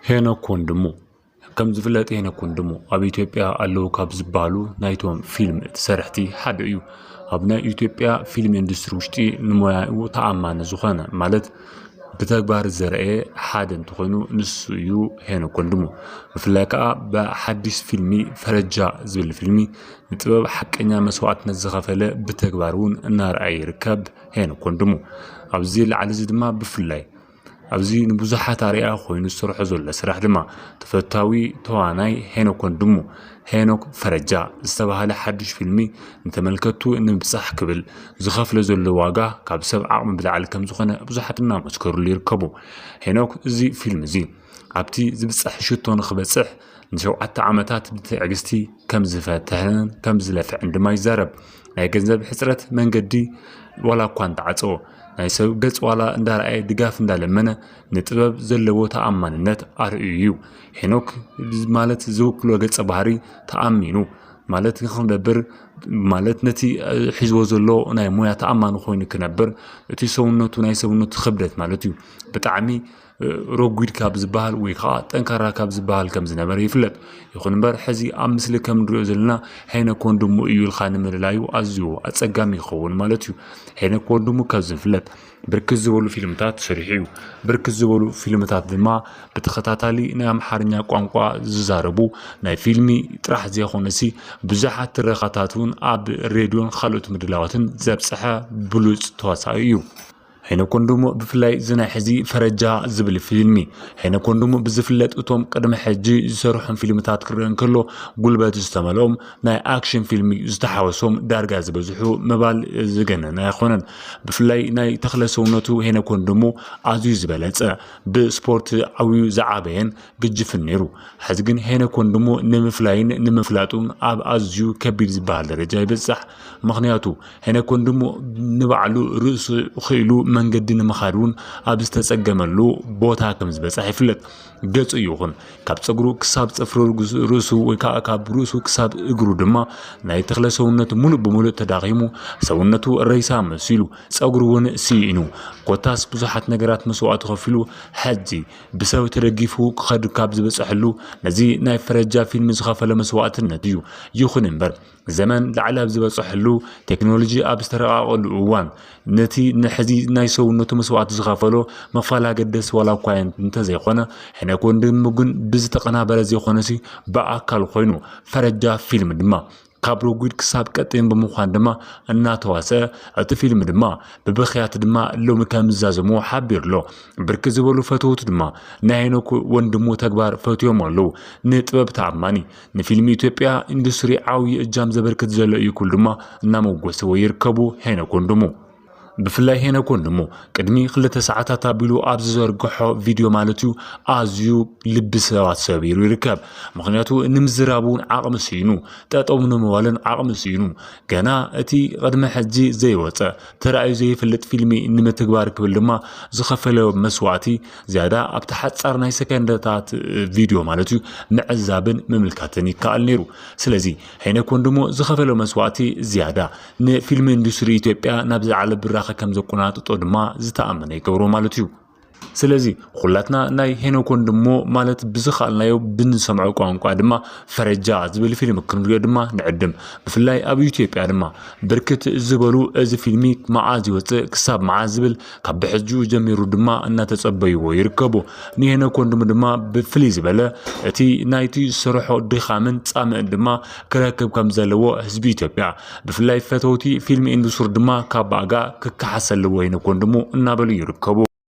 ሄኖክ ወንድሙ ከም ዝፍለጥ ሄኖክ ወንድሙ ኣብ ኢትዮጵያ ኣለው ካብ ዝባሉ ናይቶም ፊልም ተሰርሕቲ ሓደ እዩ። ኣብ ናይ ኢትዮጵያ ፊልም ኢንዱስትሪ ውሽጢ ንሞያኡ ተኣማኒ ዝኾነ ማለት ብተግባር ዘርአ ሓደ እንትኾኑ ንሱ እዩ ሄኖክ ወንድሙ። ብፍላይ ከዓ በሓዲስ ፊልሚ ፈረጃ ዝብል ፊልሚ ንጥበብ ሓቀኛ መስዋዕትነት ዝኸፈለ ብተግባር እውን እናርኣየ ይርከብ ሄኖክ ወንድሙ። ኣብዚ ላዕሊ እዚ ድማ ብፍላይ ኣብዚ ንብዙሓት ኣርኣያ ኮይኑ ዝሰርሖ ዘሎ ስራሕ ድማ ተፈታዊ ተዋናይ ሄኖክ ወንድሙ ሄኖክ ፈረጃ ዝተባህለ ሓድሽ ፊልሚ ንተመልከቱ ንምብፃሕ ክብል ዝኸፍለ ዘሎ ዋጋ ካብ ሰብ ዓቕሚ ብላዕሊ ከም ዝኾነ ብዙሓት እናመስከሩሉ ይርከቡ። ሄኖክ እዚ ፊልም እዚ ኣብቲ ዝብፃሕ ሽቶ ንኽበፅሕ ን7 ዓመታት ብትዕግስቲ ከም ዝፈተነን ከም ዝለፍዕን ድማ ይዛረብ። ናይ ገንዘብ ሕፅረት መንገዲ ዋላ እኳ እንተዓፀዎ ናይ ሰብ ገጽ ዋላ እንዳርኣየ ድጋፍ እንዳለመነ ንጥበብ ዘለዎ ተኣማንነት ኣርእዩ እዩ። ሄኖክ ማለት ዝውክሎ ገጸ ባህሪ ተኣሚኑ ማለት ክነብር ማለት ነቲ ሒዝዎ ዘሎ ናይ ሞያ ተኣማኒ ኮይኑ ክነብር እቲ ሰውነቱ ናይ ሰውነቱ ክብደት ማለት እዩ ብጣዕሚ ረጉድ ካብ ዝበሃል ወይ ከዓ ጠንካራ ካብ ዝበሃል ከም ዝነበረ ይፍለጥ። ይኹን እምበር ሕዚ ኣብ ምስሊ ከም ንሪኦ ዘለና ሄኖክ ወንድሙ እዩ ኢልካ ንምልላዩ ኣዝዩ ኣፀጋሚ ይኸውን ማለት እዩ። ሄኖክ ወንድሙ ካብ ዝፍለጥ ብርክት ዝበሉ ፊልምታት ሰሪሑ እዩ። ብርክት ዝበሉ ፊልምታት ድማ ብተኸታታሊ ናይ ኣምሓርኛ ቋንቋ ዝዛረቡ ናይ ፊልሚ ጥራሕ ዘይኮነሲ ብዙሓት ትረኻታት እውን ኣብ ሬድዮን ካልኦት ምድላዋትን ዘብፅሐ ብሉፅ ተዋሳኢ እዩ። ሄኖክ ወንድሙ ብፍላይ ዝናይ ሕዚ ፈረጃ ዝብል ፊልሚ ሄኖክ ወንድሙ ብዝፍለጥ እቶም ቅድሚ ሕጂ ዝሰርሖም ፊልምታት ክርአ እንከሎ ጉልበት ዝተመልኦም ናይ ኣክሽን ፊልሚ ዝተሓወሶም ዳርጋ ዝበዝሑ ምባል ዝገነነ ኣይኮነን። ብፍላይ ናይ ተኽለ ሰውነቱ ሄኖክ ወንድሙ ኣዝዩ ዝበለፀ ብስፖርት ዓብዩ ዝዓበየን ግጅፍን ነይሩ። ሕዚ ግን ሄኖክ ወንድሙ ንምፍላይን ንምፍላጡን ኣብ ኣዝዩ ከቢድ ዝበሃል ደረጃ ይበፅሕ። ምክንያቱ ሄኖክ ወንድሙ ንባዕሉ ርእሱ ክኢሉ መንገዲ ንምኻድ እውን ኣብ ዝተፀገመሉ ቦታ ከም ዝበፅሕ ይፍለጥ። ገጹ ይኹን ካብ ፀጉሩ ክሳብ ፀፍሪ ርእሱ ወይ ከዓ ካብ ርእሱ ክሳብ እግሩ ድማ ናይ ተኽለ ሰውነቱ ሙሉእ ብሙሉእ ተዳኺሙ ሰውነቱ ረይሳ መሲሉ ፀጉሩ እውን ሲኢኑ ኮታስ ብዙሓት ነገራት መስዋዕቲ ከፊሉ ሕጂ ብሰብ ተደጊፉ ክኸድ ካብ ዝበፅሐሉ ነዚ ናይ ፈረጃ ፊልሚ ዝኸፈለ መስዋዕትነት እዩ። ይኹን እምበር ዘመን ላዕሊ ኣብ ዝበፅሐሉ ቴክኖሎጂ ኣብ ዝተረቃቐሉ እዋን ነቲ ንሕዚ ናይ ሰውነቱ መስዋዕቲ ዝኸፈሎ መፈላለገደስ ዋላ እኳ እንተዘይኮነ ሄኖክ ወንድሙ ግን ብዝተቐናበረ ዘይኮነሲ ብኣካል ኮይኑ ፈረጃ ፊልም ድማ ካብ ረጉድ ክሳብ ቀጢን ብምዃን ድማ እናተዋስአ እቲ ፊልም ድማ ብብኽያት ድማ ሎሚ ከም ዝዛዘሙ ሓቢርሎ ብርክት ዝበሉ ፈተውቱ ድማ ናይ ሄኖክ ወንድሙ ተግባር ፈትዮም ኣለው። ንጥበብ ተኣማኒ ንፊልሚ ኢትዮጵያ ኢንዱስትሪ ዓብዪ እጃም ዘበርክት ዘሎ እዩ ኩሉ ድማ እናመጎስዎ ይርከቡ ሄኖክ ወንድሙ። ብፍላይ ሄኖክ ወንድሙ ቅድሚ 2 ሰዓታት ኣቢሉ ኣብ ዝዘርግሖ ቪድዮ ማለት እዩ ኣዝዩ ልቢ ሰባት ሰቢሩ ይርከብ። ምክንያቱ ንምዝራቡን ዓቕሚ ሲኑ ጠጠው ንምባልን ዓቕሚ ሲኑ ገና እቲ ቅድሚ ሕጂ ዘይወፀ ተራእዩ ዘይፍለጥ ፊልሚ ንምትግባር ክብል ድማ ዝኸፈለ መስዋዕቲ ዝያዳ ኣብቲ ሓፃር ናይ ሰከንደታት ቪድዮ ማለት እዩ ምዕዛብን ምምልካትን ይከኣል ነይሩ። ስለዚ ሄኖክ ወንድሙ ዝኸፈለ መስዋዕቲ ዝያዳ ንፊልም ኢንዱስትሪ ኢትዮጵያ ናብ ዝዓለ ብራ ከም ዘቆናጥጦ ድማ ዝተኣመነ ይገብሮ ማለት እዩ። ስለዚ ኩላትና ናይ ሄኖክ ወንድሙ ማለት ብዝኻልናዮ ብንሰምዖ ቋንቋ ድማ ፈረጃ ዝብል ፊልም ክንሪኦ ድማ ንዕድም። ብፍላይ ኣብ ኢትዮጵያ ድማ ብርክት ዝበሉ እዚ ፊልሚ መዓዝ ይወፅእ ክሳብ መዓዝ ዝብል ካብ ብሕጂኡ ጀሚሩ ድማ እናተፀበይዎ ይርከቡ። ንሄኖክ ወንድሙ ድማ ብፍልይ ዝበለ እቲ ናይቲ ዝሰርሖ ድኻምን ፃምእን ድማ ክረክብ ከም ዘለዎ ህዝቢ ኢትዮጵያ ብፍላይ ፈተውቲ ፊልሚ ኢንዱስትሪ ድማ ካብ ባጋ ክከሓስ ኣለዎ ሄኖክ ወንድሙ እናበሉ ይርከቡ።